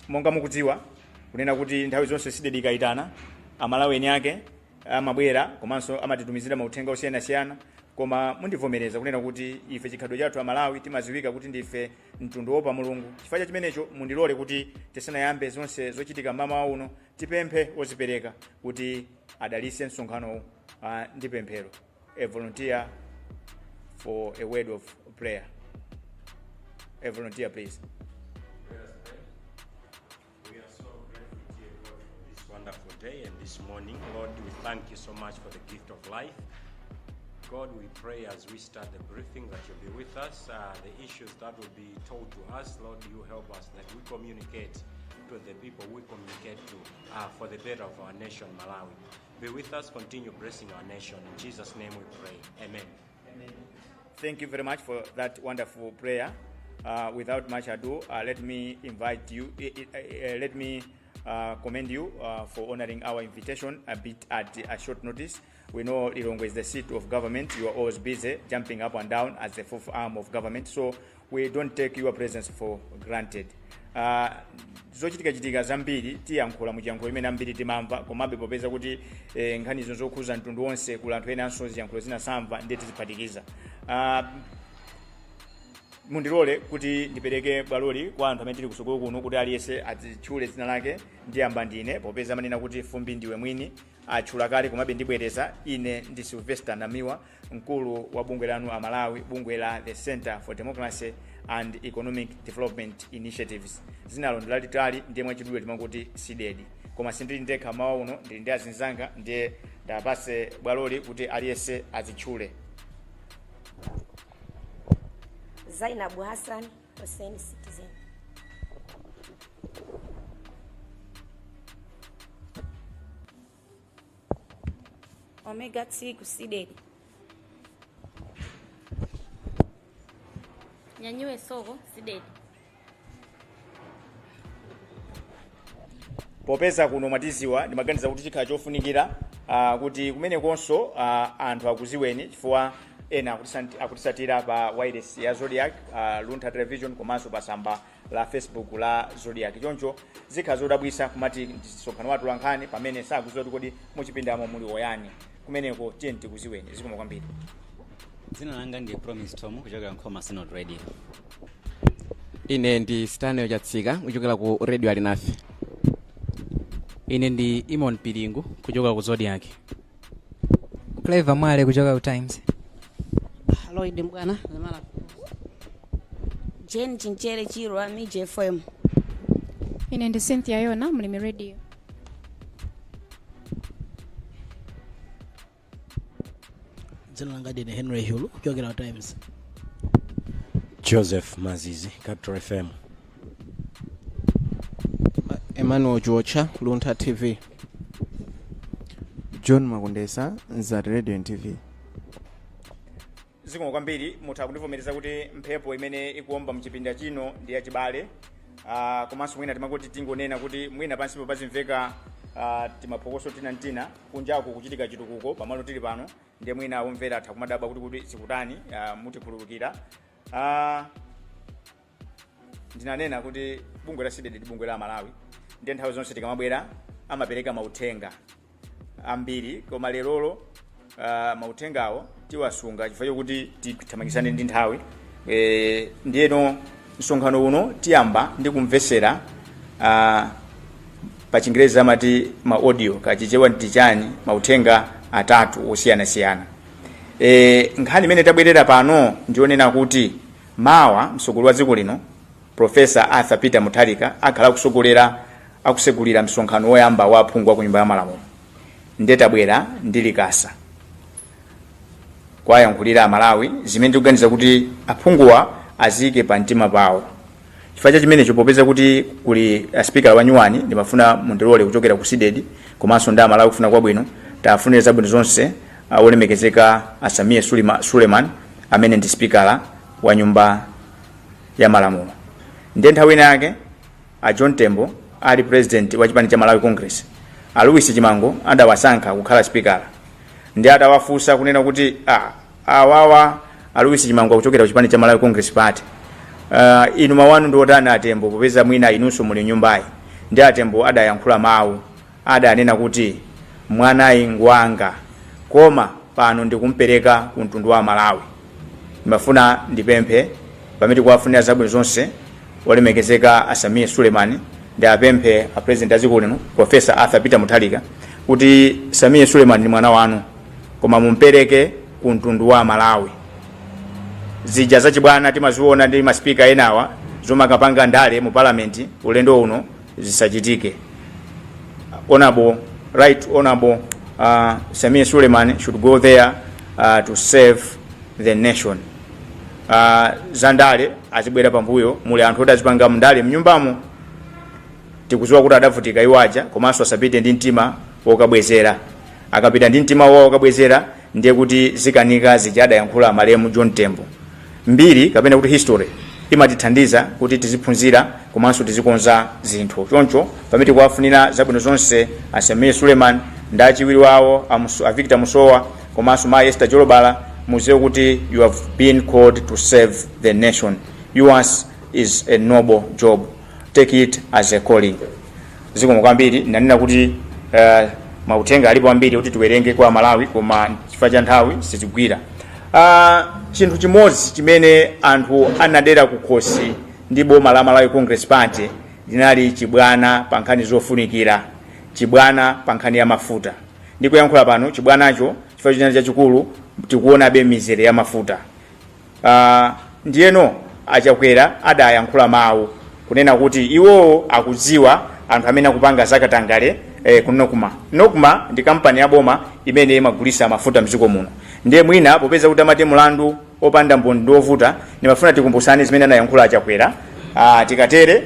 monga mukudziwa kunena kuti nthawi zonse sidedi ikaitana amalawi eni ake amabwera komanso amatitumizira mauthenga osiyanasiyana, koma mundivomereza kunena kuti ife chikhalidwe chathu amalawi timaziwika kuti ndife mtundu wopa mulungu. Chifukwa cha chimenecho mundilole kuti tisanayambe zonse zochitika mmawa uno tipemphe ozipereka kuti adalise msonkhano ndi pemphero. A volunteer for a word of prayer. A volunteer, please. We are so grateful to you, God, for this wonderful day and this morning. Lord, we thank you so much for the gift of life. God, we pray as we start the briefing that you'll be with us. The issues that will be told to us, Lord, you help us that we communicate to the people we communicate to for the better of our nation, Malawi. Be with us, continue blessing our nation. In Jesus' name we pray. Amen. Amen. Thank you very much for that wonderful prayer. Without much ado, let me invite you, let me commend you for honoring our invitation a bit at a short notice. We know Lilongwe is the seat of government. You are always busy jumping up and down as the fourth arm of government, so we don't take your presence for granted. Zochitika zambiri tiyankhula muchiyankhulo imene ambiri timamva, komabe popeza kuti nkhanizo zokhuza mtundu wonse kula anthu ena anso ziyankhulo zinasamva ndiye tiziphatikiza. Mundilole kuti ndipereke bwaloli kwa anthu amene tili kusukulu kuno kuti aliyense azitchule dzina lake ndi yamba ndine, popeza manena kuti fumbi ndiwe mwini atchula kale komabe ndibwereza. Ine ndi Silvester Namiwa, mkulu wa bungwe lanu Amalawi, bungwe la the Center for Democracy and Economic Development Initiatives. Zinalo ndilalitali ndiye mwachidule timakuti sidedi, koma sindili ndekha mawa uno, ndili ndi azinzanga, ndiye ndapase bwaloli kuti aliyense azitchule. Zainabu Hassan, Hussein Citizen. Omega T Kusidedi. Nyanyue Sogo Sidedi. Popeza kuno matiziwa ndimaganiza kuti chikhala chofunikira kuti kumene konso anthu akuziweni chifukwa ena akutisatira pa wireless ya Zodiac, Luntha Television komanso pa samba la Facebook la Zodiac. Choncho zikhala zodabwisa kumati msonkhano wathu lankhani pamene sakuziwa kodi muchipindamo muli oyani. Kumeneko tiyeni tikuziweni. Zikoma kwambiri. Dzina langa ndi Promise Tom kuchokera Nkhoma Synod Radio. Ine ndi Stanley Chatsika kuchokera ku Radio Alinafe. Ine ndi Imon Pilingu kuchoka ku Zodiac. Clever Mwale kuchoka ku Times. Lloyd Mbwana zamala. Jane Chinchere Chirwa Mije FM. Ine ndi Cynthia Yona Mlimi Radio. Dzina langa ndi Henry Hulu kuchokera ku Times. Joseph Mazizi, Capital FM. Emmanuel Jocha, Luntha TV. John Makundesa, Nzati Radio and TV. Zikoma kwambiri mutha kundivomereza kuti mphepo imene ikuomba mchipinda chino ndi yachibale. Komanso mwina timakuti tingonena kuti mwina pansipo pazimveka timaphokoso tinantina kunjaku kuchitika chitukuko pamalo tili pano, ndiye mwina omvera atha kumadabwa kuti sikutani mutikhululukira. Ndinanena kuti bungwe la sidedi ndi bungwe la Malawi ndiye nthawi zonse tikamabwera amapereka mauthenga ambiri, koma lerolo mauthengawo tiwasunga chifukwa chokuti tithamangitsane ndi nthawi. Ndiyeno msonkhano uno tiyamba ndi kumvesera pa Chingereza amati ma audio kachichewa ndichani mauthenga atatu osiyanasiyana. Nkhani imene tabwerera pano ndionena kuti mawa msogolo wa dziko lino Professor Arthur Peter Mutharika akhala akusegulira msonkhano woyamba wa aphungu wa ku nyumba ya malamulo. Ndiye tabwera ndi likasa kwayankhulira Malawi zimene tikuganiza kuti aphunguwa azike pa mtima pawo. Chifukwa cha chimenecho popeza kuti kuli speaker wa nyuwani ndimafuna mundilole kuchokera ku sidedi komanso ndi Malawi kufuna kwabwino tafunira zabwino zonse olemekezeka Asamia Suleiman amene ndi speaker wa nyumba ya malamulo. Ndiye nthawi yake John Tembo ali president wa chipani cha Malawi Congress, Louis Chimango adawasankha kukhala speaker. Ndi atawafunsa kunena kuti awawa Louis Chimango kuchokera ku chipani cha Malawi Congress Party inu mawanu ndi otani atembo popeza mwina inunso muli nyumbayi. Ndi atembo adayankhula mawu adanena kuti mwanayi ngwanga koma pano ndikumpereka ku mtundu wa Malawi. Ndimafuna ndipemphe pamene tikuwafunira zabwino zonse olemekezeka Asamiya Suleiman ndi apemphe a president aziko lino Professor Arthur Peter Mutharika kuti Samiya Suleiman ni mwana wanu koma mumpereke ku mtundu wa Malawi. Zija zachibwana timaziona ndi maspika enawa zomakapanga ndale mu parliament ulendo uno zisachitike. Honorable Samiya Suleiman should go there to save the nation. Zandale azibwera pambuyo muli anthu odazipanga mndale mnyumbamo tikuziwa kuti adavutika iwaja komanso asapite ndi mtima wokabwezera. Akapita ndi mtima wokabwezera ndiye kuti zikanika zijada yankhula malemu John Tembo. Mbiri kapena kuti history imatithandiza kuti tiziphunzira komanso tizikonza zinthu. Choncho pamene tikuwafunira zabwino zonse a Samiya Suleiman ndi achiwiri wawo a Victor Musowa komanso ma Esther Jolobala, muziwe kuti you have been called to save the nation. Yours is a noble job. Take it as a calling. Zikomo kwambiri nanena kuti mautenga alipo ambiri kuti tiwerenge kwa Malawi koma chifukwa cha nthawi sitigwira. Chinthu chimodzi chimene anthu anadera kukhosi ndi boma la Malawi Congress Party linali chibwana pa nkhani zofunikira, chibwana pa nkhani ya mafuta. Ndikuyankhula pano chibwanacho chifukwa chinali chachikulu tikuona be mizere ya mafuta. Ndiyeno achakwera adayankhula mawu kunena kuti iwo akudziwa anthu amene akupanga zakatangale kunokuma. Nokuma ndi kampani ya boma imene imagulisa mafuta mdziko muno. Ndiye mwina popeza kuti amate mulandu opanda mboni ndi ovuta nimafuna tikumbusane zimene anayankhula achakwera. Tikatere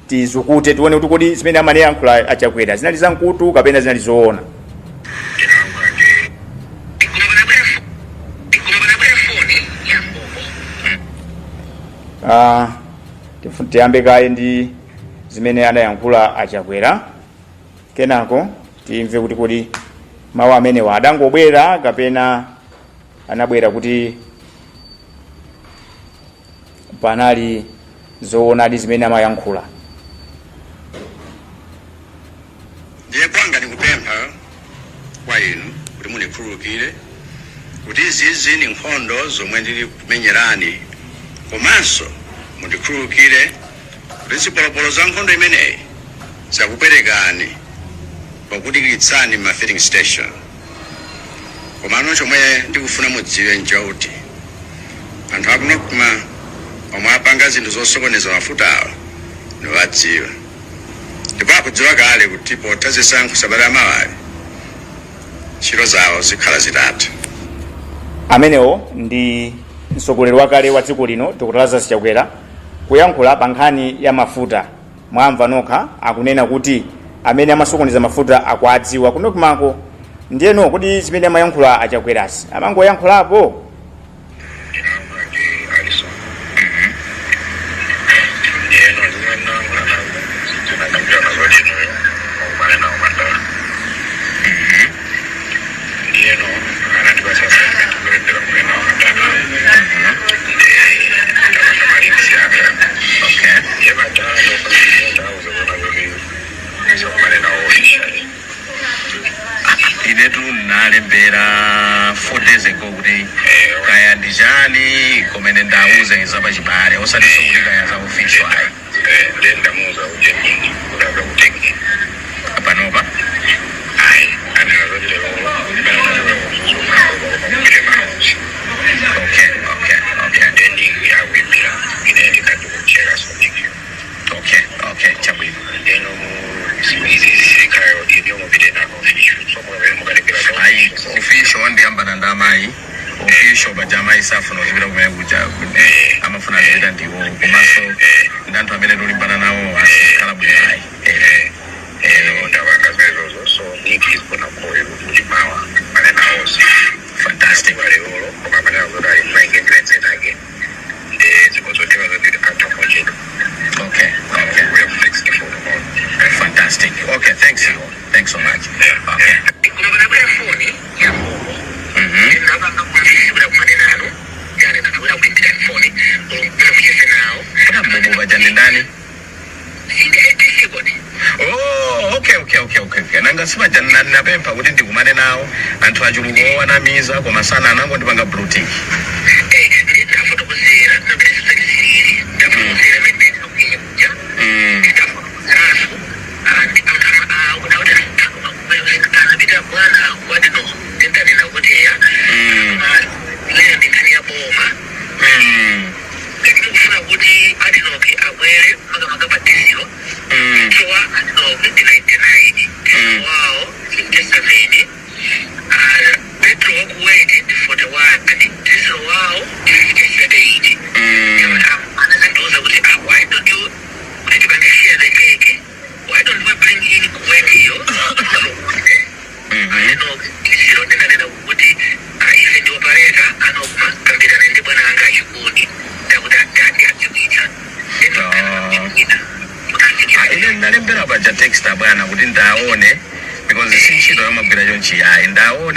tizukute tione kuti kodi zimene amayankhula achakwera zinali zamkutu kapena zinali zoona. Tiyambe kaye ndi zimene anayankhula achakwera kenako timve kuti kodi mawu amenewa adangobwera kapena anabwera kuti panali zoonadi zimene amayankhula. Ndiye kwanga ndikupempha kwa inu kuti munikhululukire kuti izi ni nkhondo zomwe ndili kumenyerani komanso mundikhululukire kuti zipolopolo za nkhondo imeneyi zakuperekani pakudikiritsani ma filling station. Komano chomwe ndikufuna mudziwe nchoti anthu akunokuma omwe apanga zinthu zosokoneza mafuta awa niwadziwa ndipo akudziwa kale kuti pota zisankho sabata Malawi ntchito zawo zikhala zitatha. Amenewo ndi mtsogoleri wakale wa dziko lino Dr. Lazarus Chakwera kuyankhula pa nkhani ya mafuta. Mwamva nokha akunena kuti amene amasokoneza mafuta akwadziwa kunokumako. Ndiyeno kuti zimene amayankhula achakwerazi amangoyankhulapo. Inetu nalembera 4 days ago kuti kaya ndijani komene ndauze zaba chibale osatisokulika ya za official ai ndenda muza ujeni kudabla kuteki apanopa ai anazodile okay then ya wipira inende kati kuchera so thank you okay chabwino ndeno sikayo ndio mubidena official so ai official ndiamba ndamai official bajamai safu no zibira kumene kuja amafuna zibira ndiwo komanso ndantu amene tulimbana nawo asikhala bwino ai ndawanga zezo so niki isipona koyo kuti mawa mane nawo fantastic Lero koma mane azoda imenge ngrenze nage zikozotewa zoti anta moje. Okay we have fixed the phone. Fantastic. Okay, thanks so much. Okay. ndani oh okay nanga sibaja napempha kuti ndikumane nawo anthu achuluko anamiza koma sana anango ndipanga brutik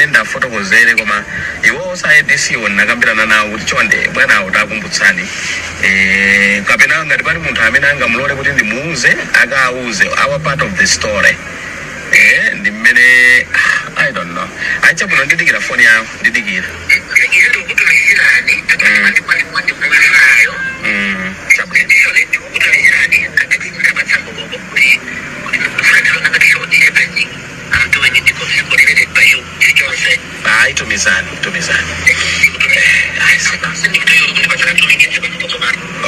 ndafotokozere koma iwo sayedisiwo nakambirana nawo kuti chonde bwana utakumbutsani kapena ngati pali munthu amene angamulole kuti ndimuuze akauze our part of the story ndi mmene I don't know achapuno ndidikira phone yawo ndidikira tumizani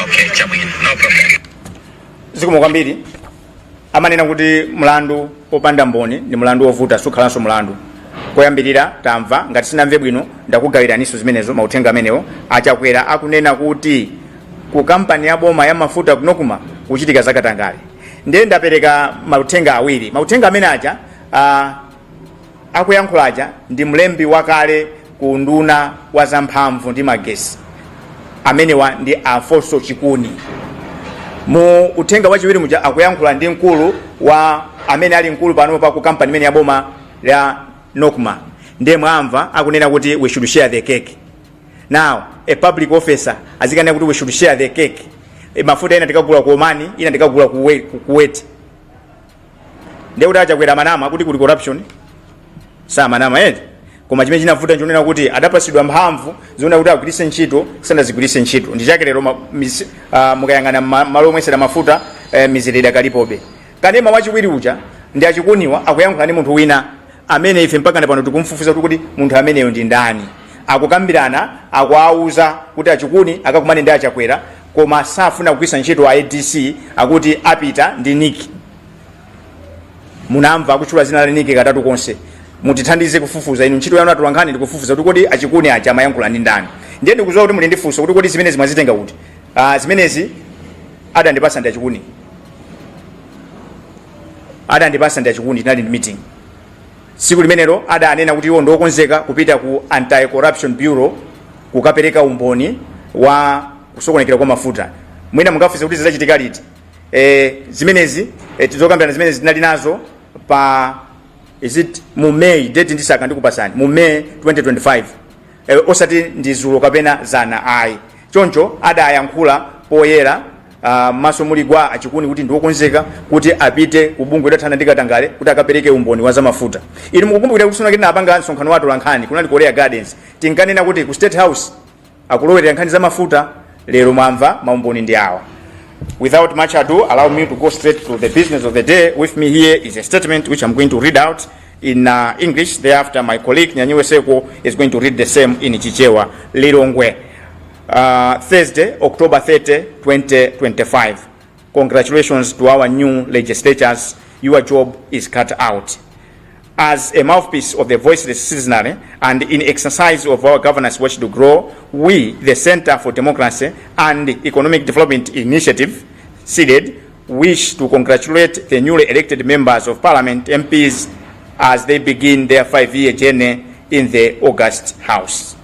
okay chabwino no problem zikomo kwambiri amanena kuti mlandu opanda mboni ni mlandu ovuta sukhalanso mlandu koyambirira tamva ngati sinamve bwino ndakugawiraniso zimenezo mauthenga amenewo achakwera akunena kuti ku kampani ya boma ya mafuta kunokuma kuchitika zakatangale ndiye ndapereka mauthenga awiri mauthenga amene aja akuyankhulaja ndi mlembi wakale ku nduna wa zamphamvu ndi magesi amenewa ndi Afonso Chikuni. Mu uthenga wachiwiri muja akuyankhula ndi mkulu wa amene ali mkulu pano pa ku kampani imene ya boma ya Nokuma ndiye mwamva akunena kuti we should share the cake. Now a public officer azikanena kuti we should share the cake. Mafuta ina tikagula ku Omani ina tikagula ku Kuwait ndiye kuti achakwera manama kuti kuli corruption sa manama edi koma chimene chinavuta nchonena kuti adapasidwa mphamvu ziona kuti agwiritse ntchito kusana zigwiritse ntchito ndi chake lero mukayangana malo omwesera mafuta mizirida kalipobe kanema wachiwiri uja ndi achikuniwa akuyankhula ndi munthu wina amene ife mpaka pano tikumfufuza kuti munthu ameneyo ndi ndani akukambirana akuauza kuti achikuni akakumane ndi achakwera koma safuna kugwiritsa ntchito a ADC akuti apita ndi Niki munamva akutchula zina la Niki katatu konse mutithandize kufufuza inu ntchito yanu atulankhani ndikufufuza kuti kodi achikuni aja amayankhula ndi ndani ndiye ndikuzowa kuti muli ndifunso kuti kodi zimenezi mwazitenga kuti zimenezi adandipasa ndi achikuni tinali ndi meeting siku limenelo adanena kuti iwo ndokonzeka kupita ku Anti-Corruption Bureau kukapereka umboni wa kusokonekera kwa mafuta mwina mungafunsa kuti zizachitika liti zimenezi tizokambirana zimenezi zinali nazo pa is it mu May date ndisaka ndikupasani mu May 2025 osati ndizulo kapena zana ai choncho adayankhula poyera maso muligwa achikuni kuti ndiokonzeka kuti apite kubungwe lathana ndikatangale kuti akapereke umboni wa zamafuta ili mukukumbukira kusuna kina apanga nsonkhano watu lankhani kunali Korea Gardens tinkanena kuti ku State House akulowera nkhani zamafuta lero mwamva maumboni ndi awa. Without much ado, allow me to go straight to the business of the day. With me here is a statement which I'm going to read out in English. Thereafter, my colleague Nyanyiwe Seko is going to read the same in Chichewa, Lirongwe. Thursday, October 30, 2025. Congratulations to our new legislators. Your job is cut out. As a mouthpiece of the voiceless citizenry and in exercise of our governance wish to grow, we, the Center for Democracy and Economic Development Initiative, CEDED, wish to congratulate the newly elected members of Parliament, MPs, as they begin their 5-year journey in the August House.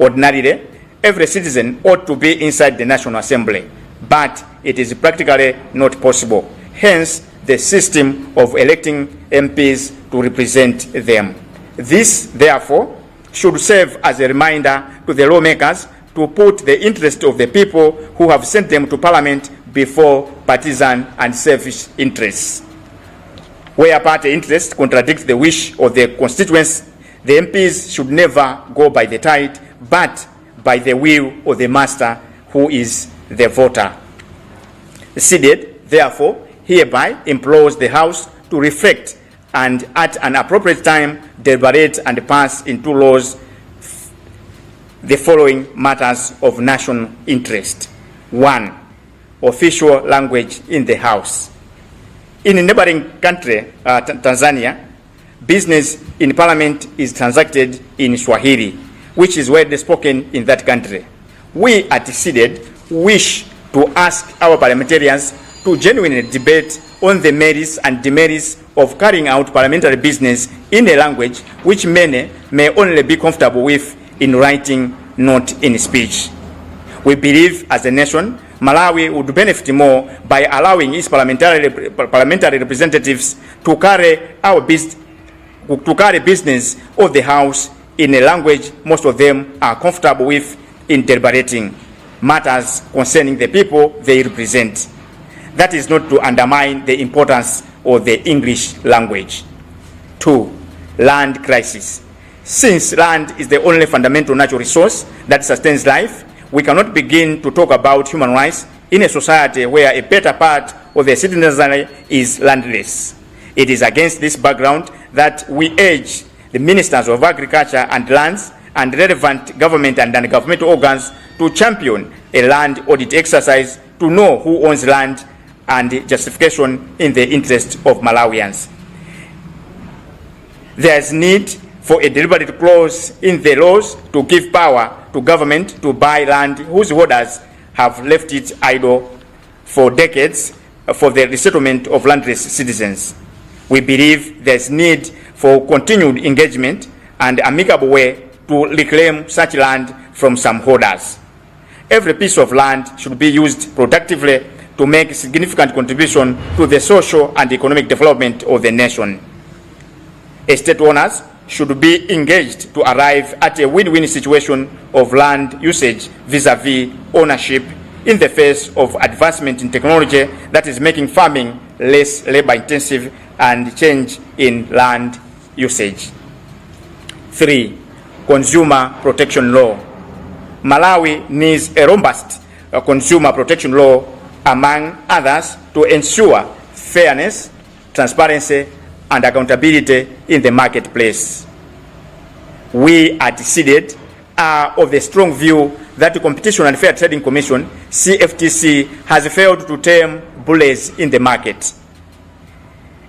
Ordinarily, every citizen ought to be inside the National Assembly, but it is practically not possible. Hence, the system of electing MPs to represent them. This, therefore, should serve as a reminder to the lawmakers to put the interest of the people who have sent them to Parliament before partisan and selfish interests. Where party interests contradict the wish of the constituents, the MPs should never go by the tide, but by the will of the master, who is the voter. The SEDED, therefore, hereby implores the House to reflect and at an appropriate time deliberate and pass into laws the following matters of national interest. 1. Official language in the House. In a neighboring country, Tanzania, business in Parliament is transacted in Swahili, which is widely spoken in that country. We at SEDED wish to ask our parliamentarians to genuinely debate on the merits and demerits of carrying out parliamentary business in a language which many may only be comfortable with in writing, not in speech. We believe as a nation, Malawi would benefit more by allowing its parliamentary representatives to carry business of the House in a language most of them are comfortable with in deliberating matters concerning the people they represent. That is not to undermine the importance of the English language. 2. Land crisis. Since land is the only fundamental natural resource that sustains life, we cannot begin to talk about human rights in a society where a better part of the citizenry is landless. It is against this background that we urge the ministers of agriculture and lands and relevant government and non-governmental organs to champion a land audit exercise to know who owns land and justification in the interest of Malawians. There is need for a deliberate clause in the laws to give power to government to buy land whose holders have left it idle for decades for the resettlement of landless citizens. We believe there is need for continued engagement and amicable way to reclaim such land from some holders. Every piece of land should be used productively to make significant contribution to the social and economic development of the nation. Estate owners should be engaged to arrive at a win-win situation of land usage vis-a-vis ownership in the face of advancement in technology that is making farming less labor-intensive and change in land usage. 3. Consumer protection law. Malawi needs a robust consumer protection law, among others, to ensure fairness, transparency, and accountability in the marketplace. We at SEDED are of the strong view that the Competition and Fair Trading Commission, CFTC, has failed to tame bullies in the market.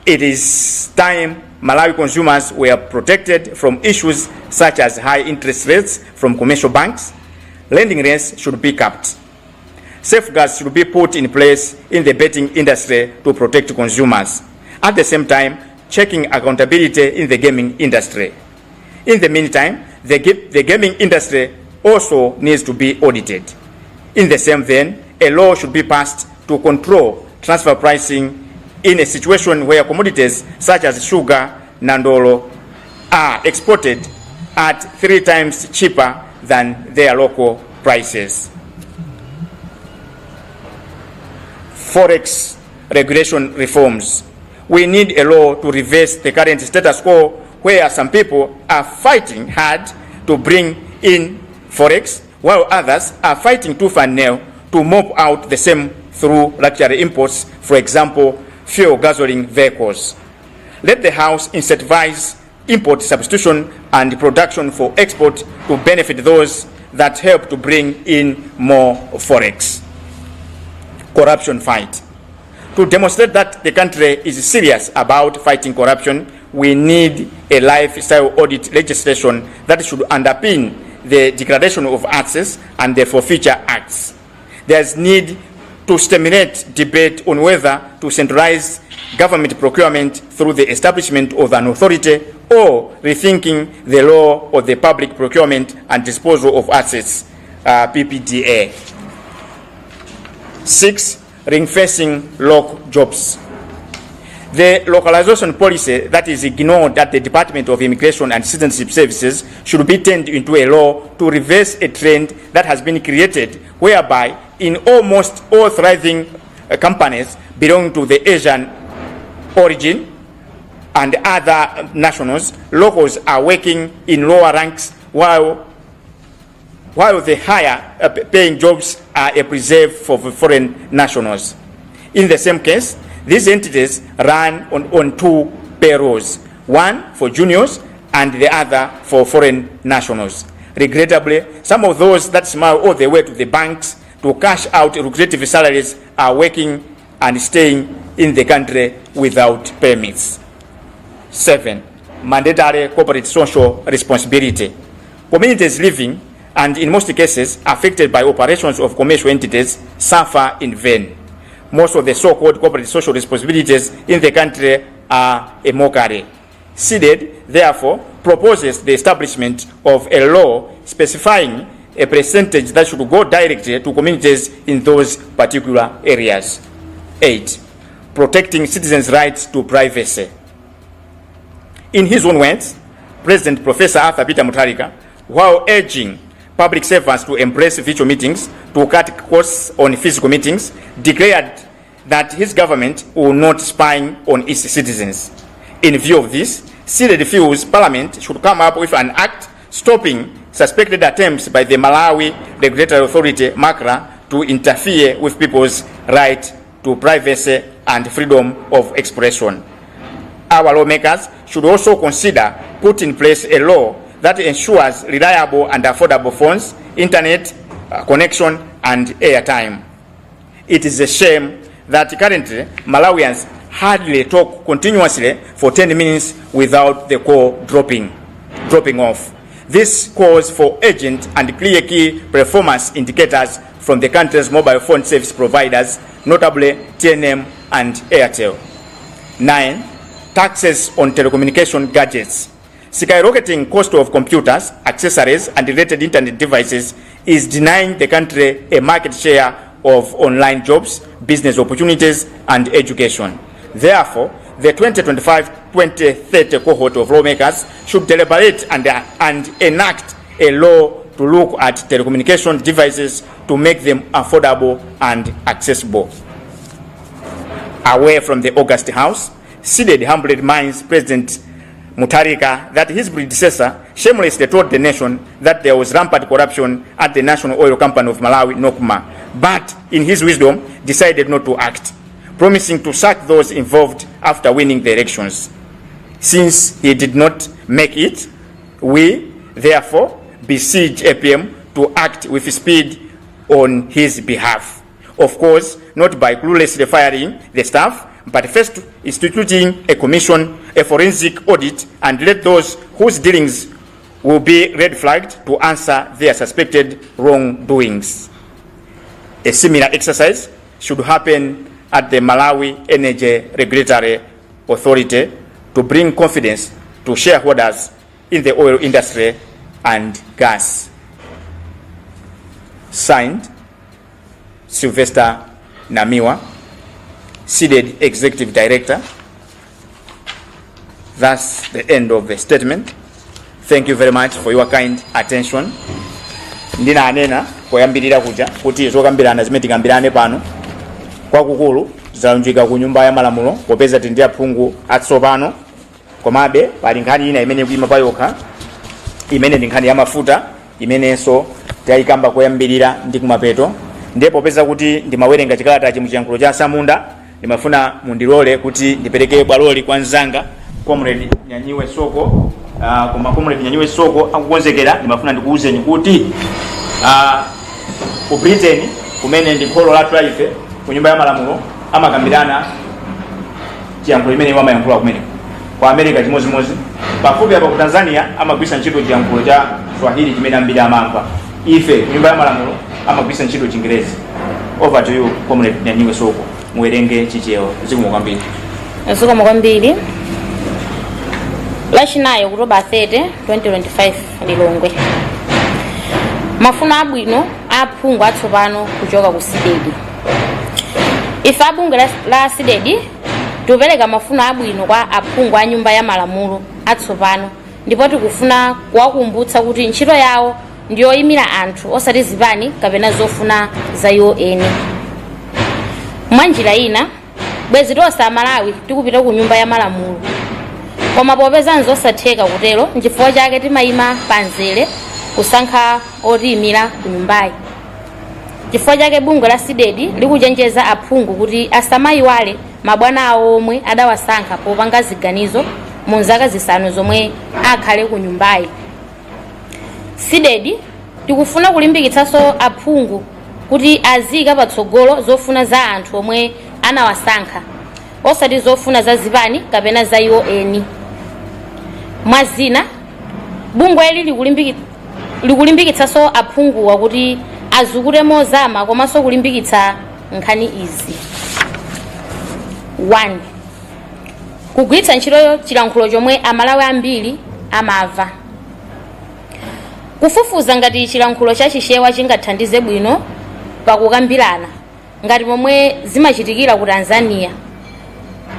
It is time Malawi consumers were protected from issues such as high interest rates from commercial banks. Lending rates should be capped. Safeguards should be put in place in the betting industry to protect consumers. At the same time, checking accountability in the gaming industry. In the meantime, the gaming industry also needs to be audited. In the same vein, a law should be passed to control transfer pricing in a situation where commodities such as sugar, nandolo, are exported at 3 times cheaper than their local prices. Forex regulation reforms. We need a law to reverse the current status quo where some people are fighting hard to bring in forex while others are fighting tooth and nail to mop out the same through luxury imports, for example, fuel gasoline vehicles. Let the House incentivize import substitution and production for export to benefit those that help to bring in more forex. Corruption fight. To demonstrate that the country is serious about fighting corruption, we need a lifestyle audit legislation that should underpin the Declaration of Access and the Forfeiture Acts. There is need to stimulate debate on whether to centralize government procurement through the establishment of an authority or rethinking the law of the Public Procurement and Disposal of Assets, PPDA. 6. Ring-fencing local jobs. The localization policy that is ignored at the Department of Immigration and Citizenship Services should be turned into a law to reverse a trend that has been created whereby in almost all thriving companies belonging to the Asian origin and other nationals, locals are working in lower ranks while the higher paying jobs are preserved for foreign nationals. In the same case, these entities run on two payrolls, one for juniors and the other for foreign nationals. Regrettably, some of those that smile all the way to the banks to cash out lucrative salaries are working and staying in the country without permits. 7. Mandatory corporate social responsibility. Communities living and in most cases affected by operations of commercial entities suffer in vain. Most of the so-called corporate social responsibilities in the country are a mockery. SEDED, therefore, proposes the establishment of a law specifying a percentage that should go directly to communities in those particular areas. 8. Protecting citizens' rights to privacy. In his own words, President Professor Arthur Peter Mutharika, while urging public servants to embrace virtual meetings to cut costs on physical meetings, declared that his government will not spy on its citizens. In view of this, SEDED feels Parliament should come up with an act stopping suspected attempts by the Malawi Regulatory Authority, MACRA, to interfere with people's right to privacy and freedom of expression. Our lawmakers should also consider putting in place a law that ensures reliable and affordable phones, internet connection, and airtime. It is a shame that currently Malawians hardly talk continuously for 10 minutes without the call dropping off. This calls for urgent and clear key performance indicators from the country's mobile phone service providers, notably TNM and Airtel. 9. Taxes on telecommunication gadgets. Skyrocketing cost of computers, accessories, and related internet devices is denying the country a market share of online jobs, business opportunities, and education. Therefore, the 2025-2030 cohort of lawmakers should deliberate and enact a law to look at telecommunication devices to make them affordable and accessible. Away from the August House, SEDED humbly reminds President Mutharika that his predecessor shamelessly told the nation that there was rampant corruption at the National Oil Company of Malawi, NOCMA, but in his wisdom decided not to act, promising to sack those involved after winning the elections. Since he did not make it, we therefore beseech APM to act with speed on his behalf. Of course, not by cluelessly firing the staff, but first instituting a commission, a forensic audit, and let those whose dealings will be red flagged to answer their suspected wrongdoings. A similar exercise should happen at the Malawi Energy Regulatory Authority to bring confidence to shareholders in the oil industry and gas. Signed, Silvester Namiwa, SEDED Executive Director. That's the end of the statement. Thank you very much for your kind attention. Ndina anena koyambirira kuja kuti zokambirana zimene tikambirane pano kwakukulu zalunjika ku nyumba ya malamulo popeza tindi aphungu atsopano, komabe pali nkhani ina imene kuima payokha imene ndi nkhani ya mafuta imenenso tayikamba koyambirira ndi kumapeto. Ndipo popeza kuti ndimawerenga chikalata chimuchiyankhulo cha Samunda, ndimafuna mundilole kuti ndipereke bwaloli kwa nzanga Comrade Nyanyiwe Soko. Koma Comrade Nyanyiwe Soko akukonzekera, ndimafuna ndikuwuzeni kuti ku Britain kumene ndi kholo la tribe ku nyumba ya malamulo amakambirana chiyankhulo imene wamayankhula kumene. Kwa America chimozimozi, pafupi apa ku Tanzania amagwisa ntchito chiyankhulo cha Swahili chimene ambiri amamva. Ife ku nyumba ya malamulo amagwisa ntchito Chingerezi. Over to you, Comrade Nyanyiwe Soko. Muwerenge chichewa zikomo kwambiri. Zikomo kwambiri. Lachinayi October 30, 2025 Lilongwe. Mafuno abwino aphungu atsopano kuchoka ku SEDED. Ife abunge la SEDED tupereka mafuno abwino kwa aphungu a nyumba ya malamulo atsopano, ndipo tikufuna kuwakumbutsa kuti ntchito yawo ndiyoyimira anthu osati zipani kapena zofuna za iwo eni. mwanjira ina bwezi tonse amalawi tikupita ku nyumba ya malamulo, koma popeza nzosatheka kutero nchifukwa chake timayima panzere kusankha otiyimira ku nyumbayi. Chifukwa chake bungwe la sidedi likuchenjeza aphungu kuti asamayiwale mabwana awo omwe adawasankha popanga ziganizo mu zaka zisanu zomwe akhale ku nyumbayi. Sidedi tikufuna kulimbikitsanso aphungu kuti azika patsogolo zofuna za anthu omwe anawasankha, osati zofuna za zipani kapena za iwo eni. Mwazina bungwe ili likulimbikitsanso aphunguwa kuti azukute mozama komanso kulimbikitsa nkhani izi. 1. Kugwiritsa ntchito chilankhulo chomwe amalawi ambiri amava. Kufufuza ngati chilankhulo cha Chishewa chingathandize bwino pakukambirana ngati momwe zimachitikira ku Tanzania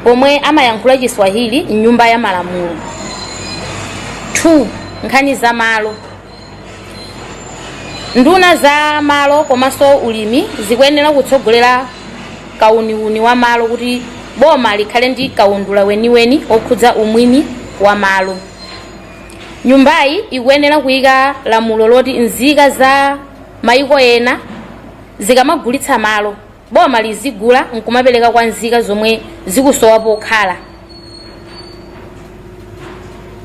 pomwe amayankhula Chiswahili m'nyumba ya malamulo. 2. Nkhani za malo. Nduna za malo komanso ulimi zikuyenera kutsogolera kauniuni wa malo kuti boma likhale ndi kaundula weniweni okhudza umwini wa malo. Nyumbayi ikuyenera kuyika lamulo loti nzika za mayiko ena zikamagulitsa malo boma lizigula nkumapereka kwa nzika zomwe zikusowa pokhala.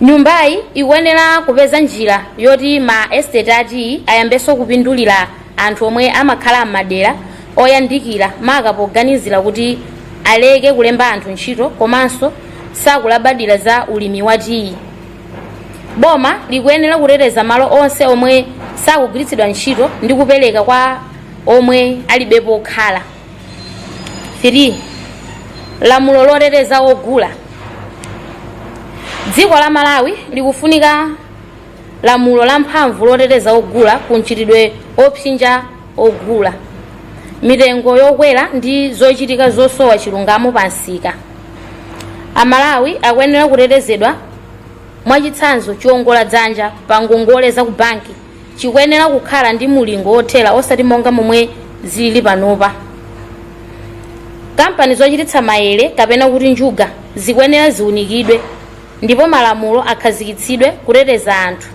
Nyumbayi ikuyenera kupeza njira yoti ma estate ati ayambenso kupindulira anthu omwe amakhala m'madera oyandikira maka poganizira kuti aleke kulemba anthu ntchito komanso sakulabadira za ulimi watiyi. Boma likuyenera kuteteza malo onse omwe sakugwiritsidwa ntchito ndi kupereka kwa omwe alibe pokhala. 3. Lamulo loteteza ogula. Dziko la Malawi likufunika lamulo la mphamvu loteteza ogula kunchitidwe opsinja ogula, mitengo yokwera ndi zochitika zosowa chilungamo pansika. Amalawi akuyenera kutetezedwa mwachitsanzo chiwongola dzanja pa ngongole za ku banki chikuyenera kukhala ndi mulingo othera osati monga momwe zili panopa. Kampani zochititsa maere kapena kuti njuga zikuyenera ziunikidwe ndipo malamulo akhazikitsidwe kuteteza anthu.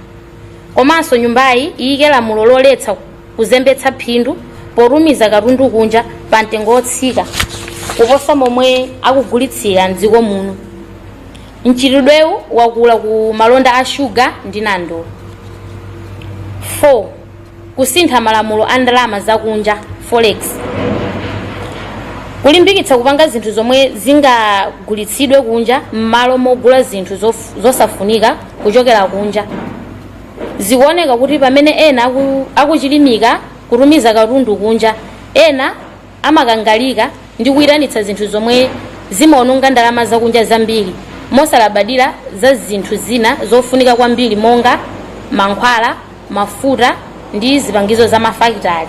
Komanso nyumbayi iyike lamulo loletsa kuzembetsa phindu potumiza katundu kunja pa mtengo otsika kuposa momwe akugulitsira mdziko muno. Mchitidwewu wakula ku malonda a shuga ndi nandolo. 4. Kusintha malamulo a ndalama zakunja forex. Kulimbikitsa kupanga zinthu zomwe zingagulitsidwe kunja m'malo mogula zinthu zosafunika kuchokera kunja. Zikuoneka kuti pamene ena akuchilimika kutumiza katundu kunja, ena amakangalika ndi kuyitanitsa zinthu zomwe zimaononga ndalama zakunja zambiri mosalabadira za zinthu zina zofunika kwambiri monga mankhwala, mafuta ndi zipangizo za mafakitali.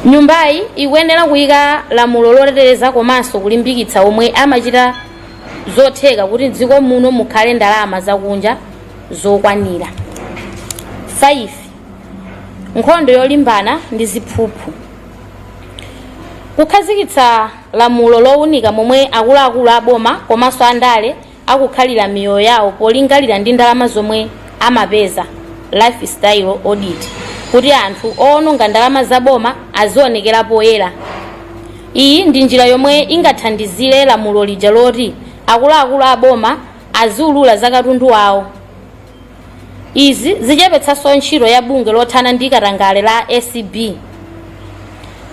Nyumbayi ikuyenera kuyika lamulo loteteza komanso kulimbikitsa omwe amachita zotheka kuti dziko muno mukhale ndalama zakunja zokwanira. 5. Nkhondo yolimbana ndi ziphuphu. Kukhazikitsa lamulo lowunika momwe akuluakulu aboma komanso andale akukhalira miyoyo yawo polingalira ndi ndalama zomwe amapeza, lifestyle audit, kuti anthu owononga ndalama za boma azionekera poyera. Iyi ndi njira yomwe ingathandizire lamulo lija loti akuluakulu aboma aziulula za katundu wawo. Izi zichepetsanso ntchito ya bungwe lothana ndi katangale la ACB.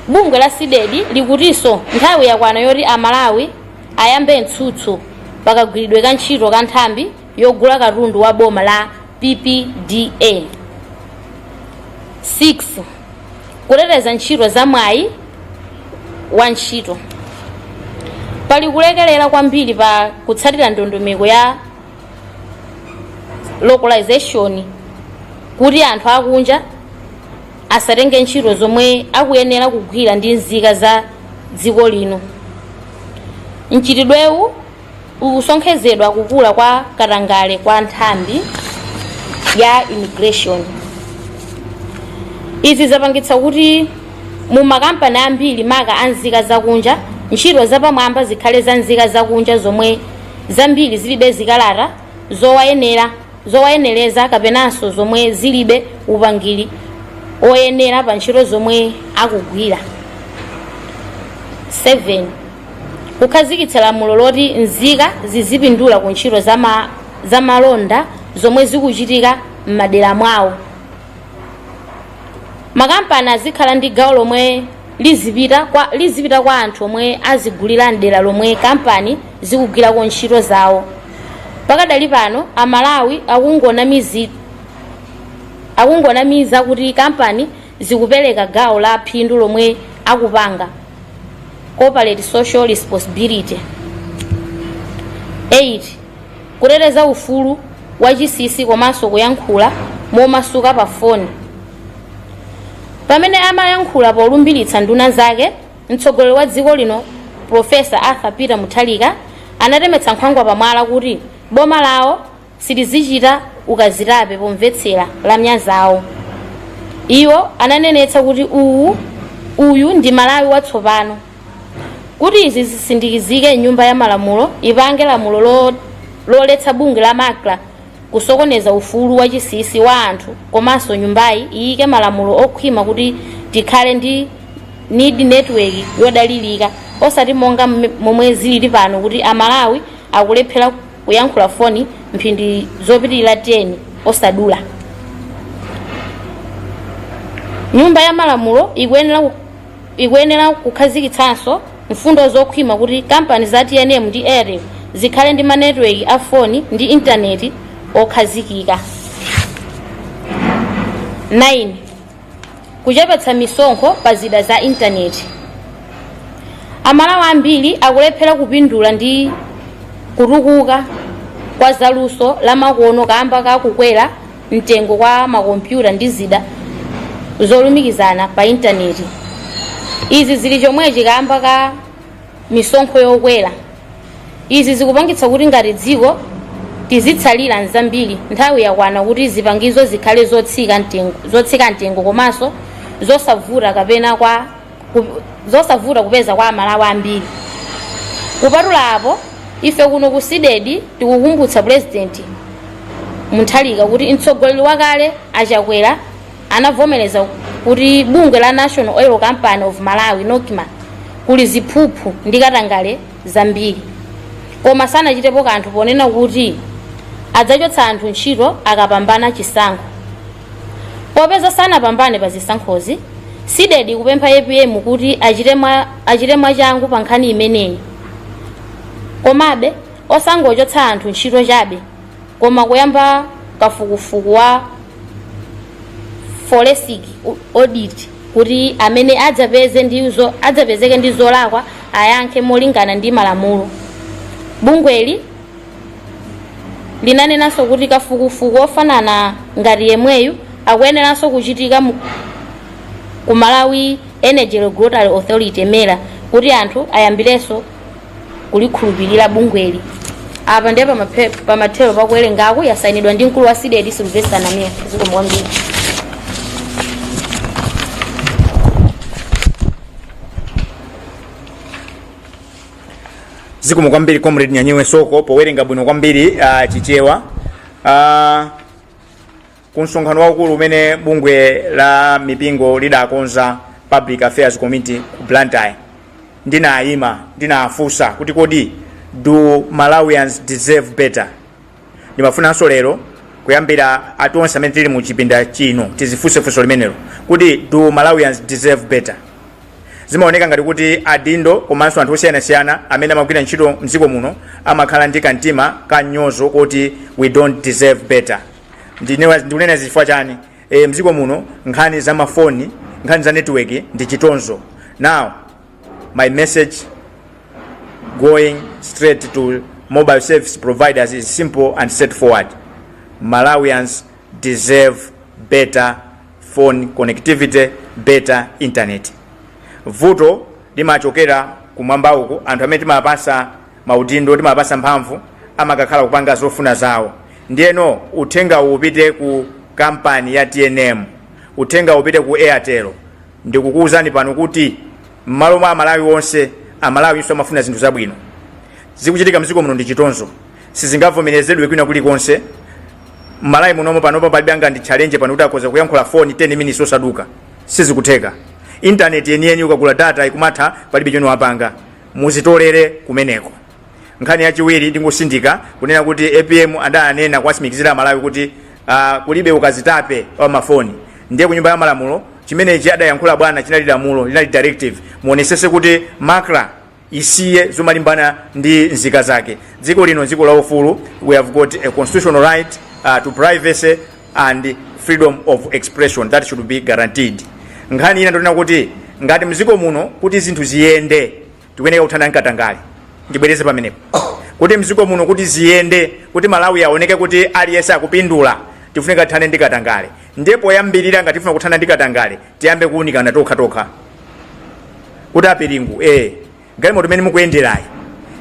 Bungwe la sidedi likutinso nthawi yakwana yoti amalawi ayambe mtsutso pakagwiridwe ka ntchito ka nthambi yogula katundu wa boma la PPDA. 6. Kuteteza ntchito za mwayi wa ntchito. Pali kulekelera kwambiri pa kutsatira ndondomeko ya localization kuti anthu akunja asatenge ntchito zomwe akuyenera kugwira ndi nzika za dziko lino. Mchitidwewu ukusonkhezedwa kukula kwa katangale kwa nthambi ya immigration. Izi zapangitsa kuti mu makampani ambiri maka anzika zakunja ntchito zapamwamba zikhale za nzika zakunja zomwe zambiri zilibe zikalata zowayenereza kapenanso zomwe zilibe upangiri oyenera pa ntchito zomwe akugwira. 7 kukhazikitsa lamulo loti nzika zizipindula ku ntchito za malonda zomwe zikuchitika m'madera mwawo. Makampani azikhala ndi gawo lomwe lizipita kwa anthu omwe azigulira mdera lomwe kampani zikugwirako ntchito zawo. Pakadali pano Amalawi akungonamiza kuti kampani zikupereka gawo la phindu lomwe akupanga corporate social responsibility. 8 kuteteza ufulu wachisisi komanso kuyankhula momasuka pa foni. Pamene amayankhula polumbiritsa nduna zake, mtsogoleri wa dziko lino Profesa Arthur Peter Mutharika anatemetsa nkhwangwa pamwala kuti boma lawo silizichita ukazitape pomvetsera lamya zawo. Iwo ananenetsa kuti uyu ndi Malawi watsopano. Kuti izi zisindikizike nyumba ya malamulo ipange lamulo loletsa bunge la makla kusokoneza ufulu wachisisi wa anthu komanso nyumbayi iyike malamulo okhwima kuti tikhale ndi need network yodalirika osati monga momwe zilili pano kuti Amalawi akulephera kuyankhula foni mphindi zopitirira 10 osadula. Nyumba ya malamulo ikuyenera kukhazikitsanso mfundo zokhwima kuti kampani za TNM ndi Airtel zikhale ndi manetwork a foni ndi intaneti okhazikika. 9 kuchepetsa misonkho pa zida za intaneti. Amalawi ambiri akulephera kupindula ndi kutukuka kwa zaluso la makono kamba kakukwera mtengo kwa makompyuta ndi zida zolumikizana pa intaneti. Izi zili chomwechi kamba ka misonkho yokwera. Izi zikupangitsa kuti ngati dziko tizitsalira nzambiri nthawi yakwana kuti zipangizo zikhale zotsika mtengo komanso zosavuta kupeza kwa Amalawi ambiri. Kupatula apo ife kuno ku sidedi tikukumbutsa President Mutharika kuti mtsogoleri wakale achakwera anavomereza kuti bungwe la National Oil Company of Malawi NOCMA kuli ziphuphu ndi katangale zambiri, koma sanachitepo kanthu ponena kuti adzachotsa anthu ntchito akapambana chisankho. Popeza sanapambane pa zisankhozi, sidedi kupempha APM kuti achite mwachangu pa nkhani imeneyi. Komabe osangochotsa anthu ntchito chabe, koma kuyamba kafukufuku wa forensic audit kuti amene adzapezeke ndi zolakwa ayankhe molingana ndi malamulo. Bungweli linanenanso kuti kafukufuku ofanana ngati yemweyu akuyeneranso kuchitika ku Malawi Energy Regulatory Authority MERA kuti anthu ayambirenso kulikhulupirira bungweli. Apa ndiye pamathero pakuwerengako yasayinidwa ndi mkulu wa sidedi Silvester Namiwa. Zikomo kwambiri. Zikomo kwambiri comrade Nyanyiwe Soko powerenga bwino kwambiri chichewa kunsonkhano waukulu umene bungwe la mipingo lidakonza Public Affairs Committee ku Blantyre. Ndinafunsa kuti kodi do Malawians deserve better. Ndimafunanso lero kuyambira atonse amene tili mu chipinda chino tizifunsefunso limenelo kuti do Malawians deserve better. Zimaoneka ngati kuti adindo komanso anthu osiyanasiyana amene amagwira ntchito mdziko muno amakhala ndi kantima kanyozo kuti we don't deserve better. Ndikunena zifukwa chani? Mdziko muno nkhani za mafoni, nkhani za network ndi chitonzo. Now my message going straight to mobile service providers is simple and straightforward. Malawians deserve better phone connectivity, better internet. Vuto limachokera kumwamba uko, anthu amene timapasa maudindo, timapasa mphamvu amakakhala kupanga zofuna zawo. Ndiyeno uthenga upite ku kampani ya TNM, uthenga upite ku Airtel, ndikukuwuzani pano kuti m'malo mwa Amalawi onse Amalawi inso amafuna zinthu zabwino zikuchitika mdziko muno ndi chitonzo sizingavomerezedwe kwina kulikonse. Malawi munomo panopo palibe anga ndi challenge pano kuti akoza kuyankhula phone 10 minutes osaduka sizikutheka. Internet yeniyeni ukagula data ikumatha palibe chono apanga muzitolere kumeneko. Nkhani yachiwiri ndingosindika kunena kuti APM andanena kwasimikizira Malawi kuti kulibe ukazitape wa mafoni ndiye kunyumba ya malamulo chimenechi adayankhula bwana chinali lamulo linali directive muonesese kuti makra isiye zomalimbana ndi nzika zake. Dziko lino dziko la ufulu, we have got a constitutional right to privacy and freedom of expression that should be guaranteed. Nkhani ina ndonena kuti ngati mziko muno kuti zinthu ziyende tikuyeneka kuthana nkatangale ndibwereze pamenepo kuti mziko muno kuti ziyende kuti Malawi aoneke kuti aliyese akupindula tifunika thane ndikatangale ndipo yambirira ngati tifuna kuthana ndikatangale tiyambe kuunikana tokha kuti apiringu galimoto imene mukuyenderayi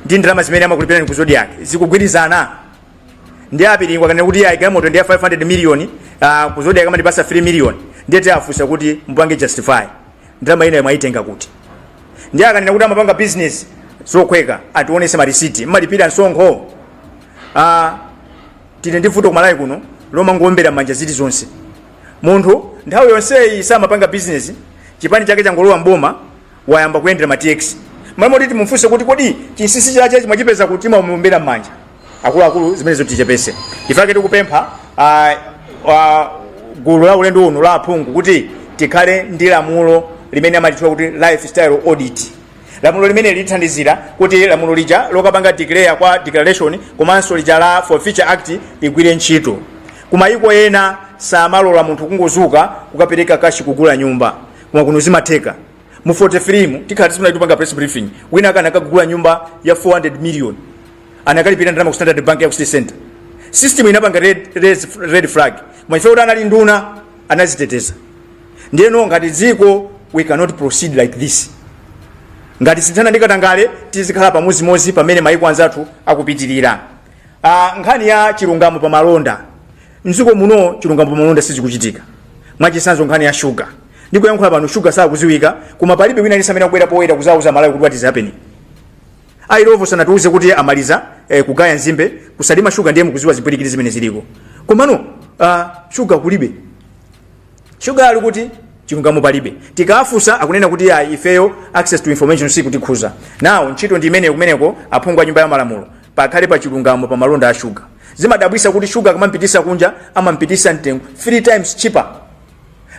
ndi ndalama zimene amakulipirani ku Zodiac zikugwirizana ndi apiringu akanena kuti galimoto ndi ya 500 million ku Zodiac amatipasa 3 million ndiye tiafusa kuti mpange justify ndalama ina mwaitenga kuti ndiye akanena kuti amapanga business zokweka atiwonese marisiti mmalipira msonkho. Tine ndifuto kumalawi kuno loma ngombera manja ziti zonse munthu nthawi yonse samapanga business chipani chake changolowa mboma wayamba kuyendera ma TX mama kuti mumfunse kuti kodi chinsisi chache mwachipeza kuti muombera manja akulu zimene zotichepese ifake tikupempha gulu la ulendo uno la aphungu kuti tikhale ndi lamulo limene amatitwa kuti lifestyle audit. Lamulo limene lithandizira kuti lamulo lija lokapanga declare kwa declaration komanso lija la Forfeiture Act ligwire ntchito. Kumayiko ena samalola munthu kungozuka kukapereka kashi kugula nyumba koma kuno zimatheka. Mu 43 tikhala tisunayitupanga press briefing wina kana kagula nyumba ya 400 million anakalipira ndalama ku Standard Bank ya City Center. System inapanga red flag mwaifewa kuti anali nduna anaziteteza. Ndiyeno ngati dziko we cannot proceed like this. Ngati sithana ndikatangale tizikhala pamozimozi pamene mayiko anzathu akupitirira. Nkhani ya chilungamo pa malonda mdziko muno chilungamo pa malonda sizikuchitika. Mwachisanzo nkhani ya sugar ndikuyankhula pano sugar sakuziwika koma palibe wina alisamena kubwera poyera kuzauza Malawi kuti what is happening. Airovo sanatuuze kuti amaliza kugaya nzimbe kusalima sugar ndiye mukuziwa zipwirikiti zimene ziliko. Komano sugar kulibe. Sugar ali kuti chilungamo palibe. Tikafusa akunena kuti ifeyo access to information si kuti khuza. Now ntchito ndi imene kumeneko aphungwa nyumba ya malamulo pakhale pa chilungamo pa malonda a sugar. Zimadabwisa kuti sugar kamampitisa kunja amampitisa mtengo 3 times cheaper.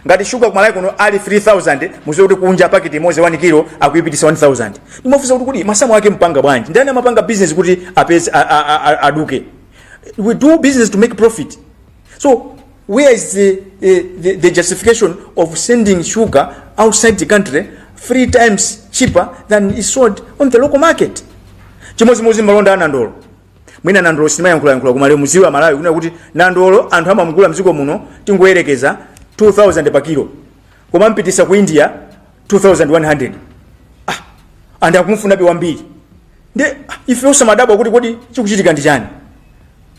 Ngati sugar kumalawi kuno ali 3000 muziwe kuti kunja packet imodzi 1 kilo akuyipitisa 1000. Ndimafusa kuti kodi masamu ake mpanga bwanji ndani amapanga business kuti apeze aduke. We do business to make profit. So where is the justification of sending sugar outside the country 3 times cheaper than is sold on the local market? Chimodzimodzi malonda anandolo. Mwina nandolo simayankhula kumale muziwa Malawi kuna kuti nandolo anthu amamugula mziko muno tingoyerekeza 2000 pa kilo. Koma mpitisa ku India 2100. Andi akumufuna biwambiri. Nde ife osamadabwa kuti kodi chikuchitika ndi chani?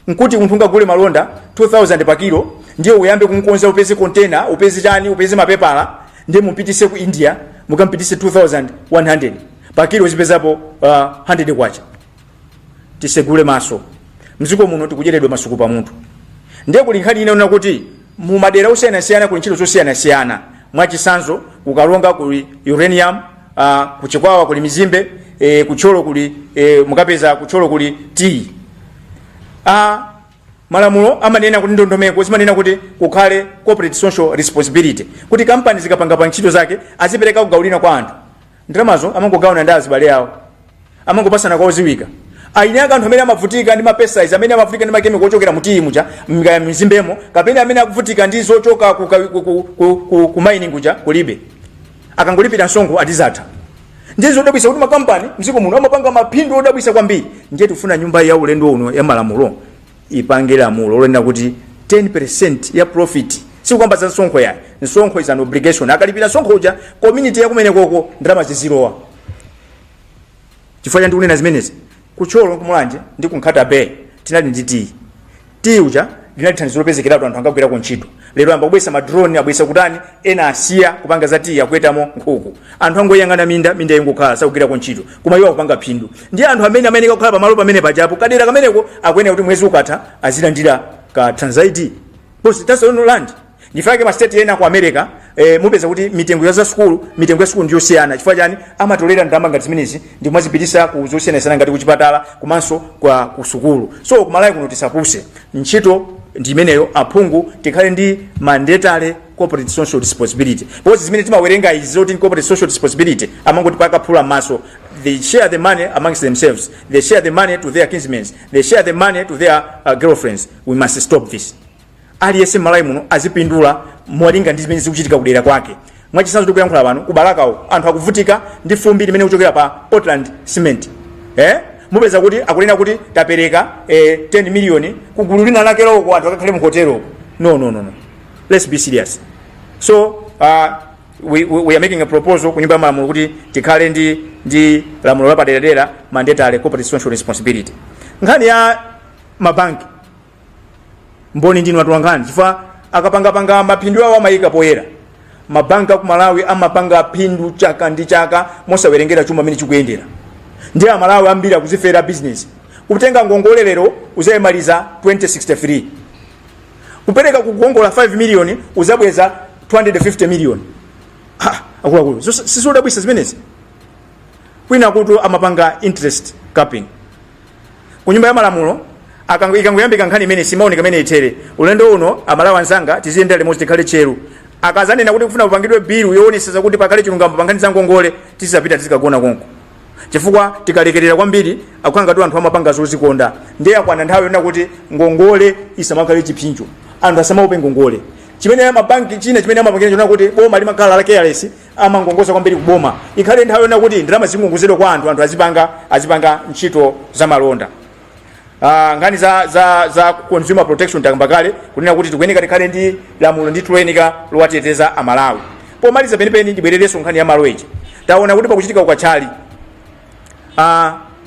Nkuti munthu ngagule malonda 2000 pa kilo ndiye uyambe kumkonza upeze container upeze chani upeze mapepala ndiye mumpitise ku India mukampitise 2100 pa kilo zipezapo 100 kwacha. Tisegule maso mziko muno tikujeredwa masuku pa munthu. Ndiye kuli nkhani inaona kuti mu madera osiyana-siyana kuli ntchito zosiyana-siyana mwachisanzo kukalonga kuli uranium kuchikwawa kuli mizimbe kucholo kuli mukapeza kucholo kuli tea. Malamulo amanena kuti ndondomeko zimanena kuti kukhale corporate social responsibility kuti companies zikapanga pa ntchito zake azipereka kugaulina kwa anthu. Ndalamazo amangogawana ndi azibale yawo amangopasana kwa oziwika. Aine anthu amene amavutika ndi mapesticides amene amavutika ndi makemiko ochokera mutii muja mzimbemo kapena amene akuvutika ndi zochoka ku mining kuja kulibe akangolipira msonkho atizatha. Ndizo odabwisa kuti makampani mziko muno amapanga maphindu odabwisa kwambiri. Ndiye tifuna nyumba ya ulendo uno ya malamulo ipange lamulo olenda kuti 10% ya profit sikwamba za msonkho ya msonkho is an obligation akalipira msonkho uja community ya kumene koko ndalama zizilowa. Chifukwa ndikunena zimenezi kucholo kumulanje ndi kunkhata bay tinali ndi tea uja linali thandizo lopezekera anthu angagwira kuntchito. Lero amba kubwesa madrone abwesa kutani ena asiya kupanga zati yakwetamo nkhuku. Anthu angoyang'ana minda ingokhala sakugwira kuntchito. Koma iwo akupanga phindu. Ndi anthu amene akukhala pamalo pamene pajapo kadera kameneko akuyenera kuti mwezi ukatha azilandira ka transit. Because that's no land. Ndifake ma state ena ku America mupeza kuti mitengo ya school ndiyo siyana. Chifukwa chani amatolera ndalama ngati zimenezi ndi mwazipitisa ku zosiyana ngati ku chipatala komanso kwa kusukulu. So kumalawi kuno tisapuse ntchito ndi imeneyo aphungu tikhale ndi mandatory corporate social responsibility. Because zimene timawerenga izi zoti corporate social responsibility amangoti pakaphula maso. They share the money amongst themselves. They share the money to their kinsmen. They share the money to their girlfriends. We must stop this. Aliyese malawi muno azipindula mwalinga ndi zimene zikuchitika kudera kwake. Mwachisanzo tikuyankhula pano kubalakawo anthu akuvutika ndi fumbi limene kuchokera pa Portland Cement. Mupeza kuti akunena kuti tapereka 10 million kugulu lina lake loko anthu akakhale mu hotelo. No. Let's be serious. So we are making a proposal ku nyumba ya malamulo kuti tikhale ndi lamulo lapadera mandatory corporate social responsibility. Nkhani ya mabanki mboni ndinu watu wangani chifukwa akapanga mapindu awo amayika poyera. Mabanka ku Malawi amapanga pindu chaka ndi chaka mosawerengera chuma mene chikuyendera. Ndi Malawi ambiri akuzifera business. Kutenga ngongole lero uzayimaliza 2063. Kupereka kugongola 5 million uzabweza 250 million. Akulu. Sisi udabwisa zimenezi. Kwina kuti amapanga interest capping. Ku nyumba ya malamulo ikanguyambika nkhani imene simaoneka imene itere. Ulendo uno amalawi anzanga tiziyendera limodzi tikhale cheru. Akazanena kuti kufuna kupangidwe bill yoonesa kuti pakale chilungamo pankhani za ngongole tisapita tizikagona konko. Chifukwa tikalekerera kwambiri akukanga tu anthu amapanga zozikonda. Ndiye akwana nthawi yona kuti ngongole isamakhale chipinjo. Anthu asamaope ngongole. Chimene mabanki china chimene amapangira chona kuti boma limakhala la careless amangongoza kwambiri kuboma. Ikhale nthawi yona kuti ndalama zingongozedwa kwa anthu azipanga ntchito za malonda. Ngani za consumer protection takambakale kunena kuti tikuyeneka tikhale ndi lamulo ndi tuloyeneka lowateteza amalawi. Pomaliza penipeni ndibwerereso nkhani ya maloweji. Taona kuti pakuchitika ukachali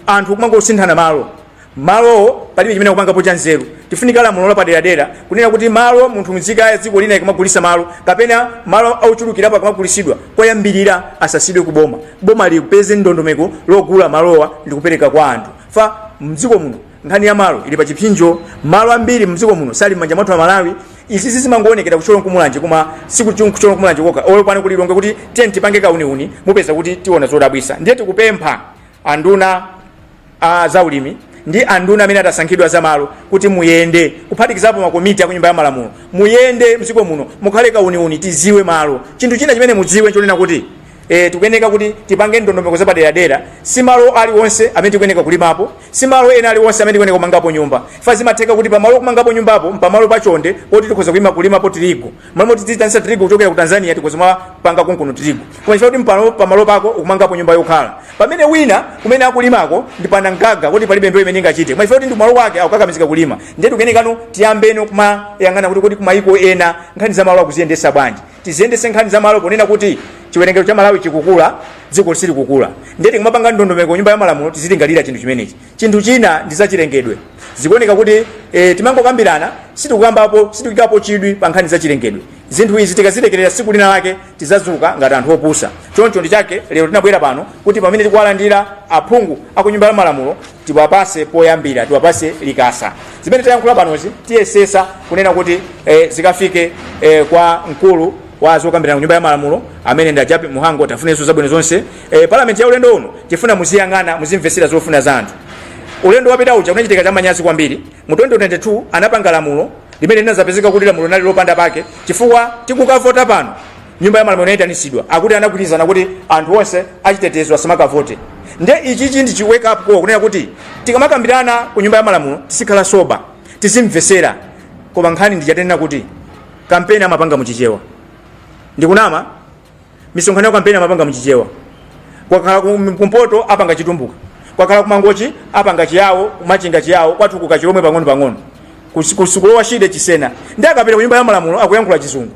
anthu kumangosinthana malo palibe chimene kupanga pocha nzeru. Tifunika lamulo lapadera kunena kuti malo munthu muzika dziko lina ikamagulisa malo kapena malo auchulukira pa kamagulisidwa koyambirira asasidwe kuboma. Boma lipeze ndondomeko logula malowa ndi kupereka kwa anthu. Fa mdziko muno nkhani ya malo ili pa chipinjo. Malo ambiri mdziko muno sali manja mwathu Malawi. Izi zimangoonekera kucholo kumulanje koma sikucholo kumulanje koka olopane kulilonga kuti tenti pange kauniuni mupeza kuti tiona zodabwisa. Ndiye tikupempha anduna zaulimi ndi anduna amene atasankhidwa za malo kuti muyende kuphatikizapo makomiti akunyumba ya malamulo. Muyende mdziko muno mukhale kauniuni tiziwe malo. Chinthu china chimene mudziwe chonena kuti tikuyeneka kuti tipange ndondomeko zapadera. Si malo aliwonse amene tikuyeneka kulimapo, si malo ena aliwonse amene tikuyeneka kumangapo nyumba. Fazimatheka kuti pamalo kumangapo nyumbapo pamalo pachonde poti tikhoza kulimapo tirigu. Malo tizitanisa tirigu kuchokera ku Tanzania tikhoza panga konkuno tirigu. Koma chifukwa kuti pamalo pako ukumangapo nyumba yokhala. Pamene wina kumene akulimako ndipanda ngaga kuti palibe ndo imene ingachite. Koma chifukwa kuti ndi malo wake akukakamizika kulima. Ndiye tikuyenekano tiyambeno kumayang'ana kuti kumayiko ena nkhani za malo akuziyendesa bwanji. Tiziyendese nkhani za malo ponena kuti chiwerengero cha Malawi chikukula dziko lisili kukula. Ndiye tikumapanga ndondomeko nyumba ya malamulo tizilingalira chinthu chimenechi. Chinthu china ndi zachilengedwe. Zikuoneka kuti timangokambirana sitikikapo chidwi pa nkhani za chilengedwe. Zinthu izi tikazilekerera siku lina lake tizazuka ngati anthu opusa. Choncho ndi chake lero tinabwera pano kuti pamene tikuwalandira aphungu akunyumba ya malamulo tiwapase poyambira, tiwapase likasa. Zimene tayankhula panozi tiyesesa kunena kuti zikafike kwa mkulu wa zokambirana ku nyumba ya malamulo amene ndi Ajapi Muhango tafunenso zabwino zonse. Parliament ya ulendo uno tifuna muziyang'ana muzimvesera zofuna za anthu. Ulendo wapita uja unachitika cha manyazi kwambiri. Mu 2022 anapanga lamulo limene linazapezeka kuti lamulo nali lopanda pake chifukwa tikukavota pano nyumba ya malamulo inaitanisidwa akuti anagwirizana kuti anthu onse achitetezwa asamakavote. Nde ichichi ndi wake up call kunena kuti tikamakambirana ku nyumba ya malamulo tisikhala soba tizimvesera. Koma nkhani ndichatenena kuti kampeni amapanga muchichewa. Ndikunama misonkhano ya kampeni amapanga muchichewa. Kwakhala kumpoto apanga chitumbuka. Kwakhala kumangochi apanga chiyawo kumachinga chiyawo kwathu kukachilomwe pang'ono. Kusukulowa shide chisena. Ndiye akapita ku nyumba ya malamulo akuyankhula chizungu.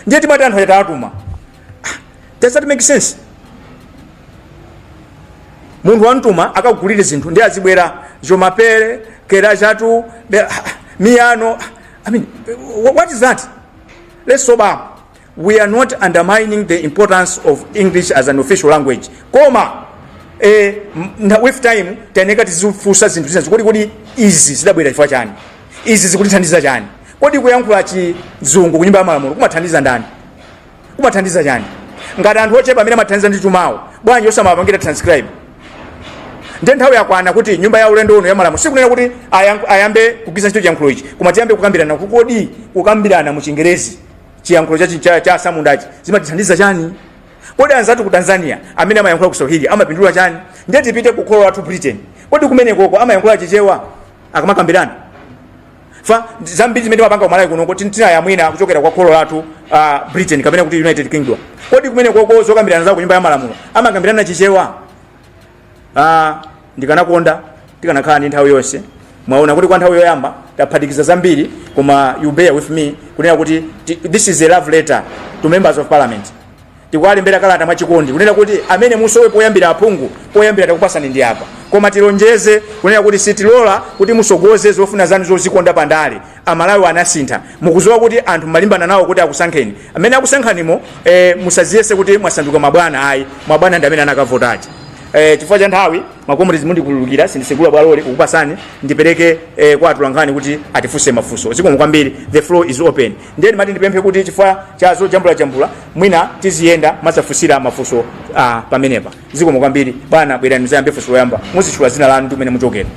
Ndiye timati anthu atatuma. Does that make sense? Munthu wantuma akagulire zinthu ndiye azibwera jomapere kera jatu miyano I mean, what is that? Let's sober up. We are not undermining the importance of English as an official language. Koma, with time, teneka tizifusa zinthu zina zikodi izi zidabwera chifukwa chani? Izi zikutithandiza chani? Kodi kuyankhula chizungu kunyumba ya malamulo kumathandiza ndani? Kumathandiza chani? Ngati anthu ochepa amene amathandiza ndi chumawo, bwanji osamapangira transcribe. Ndiye nthawi yakwana kuti nyumba ya ulendo uno ya malamulo sikunena kuti ayambe kugwiritsa ntchito chiyankhulo ichi, koma tiyambe kukambirana kukodi kukambirana mu Chingerezi chiyankhulo cha samundachi zimatithandiza chani? Kodi anzatu ku Tanzania amene amayankhula Kiswahili amapindula chani? Ndiye tipite ku kholo lathu Britain. Kodi kumene koko amayankhula chichewa akamakambirana? Fa zambiri zimene mapanga kumalawi kuno kuti tinayamwina kuchokera kwa kholo lathu Britain kapena kuti United Kingdom. Kodi kumene koko zokambirana za ku nyumba ya malamulo amakambirana chichewa? Ndikanakonda tikanakhala ndi nthawi yonse. Mwaona kuti kwa nthawi yoyamba taphatikiza zambiri, koma you bear with me kunena kuti this is a love letter to members of parliament. Tikwalembera kalata mwachikondi kunena kuti amene musowe poyambira aphungu poyambira takupasani ndi apa, koma tilonjeze kunena kuti sitilola kuti musogoze zofuna zanu zozikonda pandale. Amalawi anasintha, mukuzowa kuti anthu malimbana nawo kuti akusankheni. Amene akusankhanimo musaziyese kuti mwasanduka mabwana. Ayi, mabwana ndi amene anakavotachi. Chifukwa cha nthawi makomrezi mundikululukira sindisekula bwalole kukupasani ndipereke kwa atulankhani kuti atifunse mafunso. Zikomo kwambiri, the floor is open. Ndiye ndimati ndipemphe kuti chifukwa cha zojambula mwina tiziyenda masafunsira mafunso pamenepa. Zikomo kwambiri bwana, bwerani muzayambe funso loyamba, muzitchula zina lanu ndi kumene muchokera.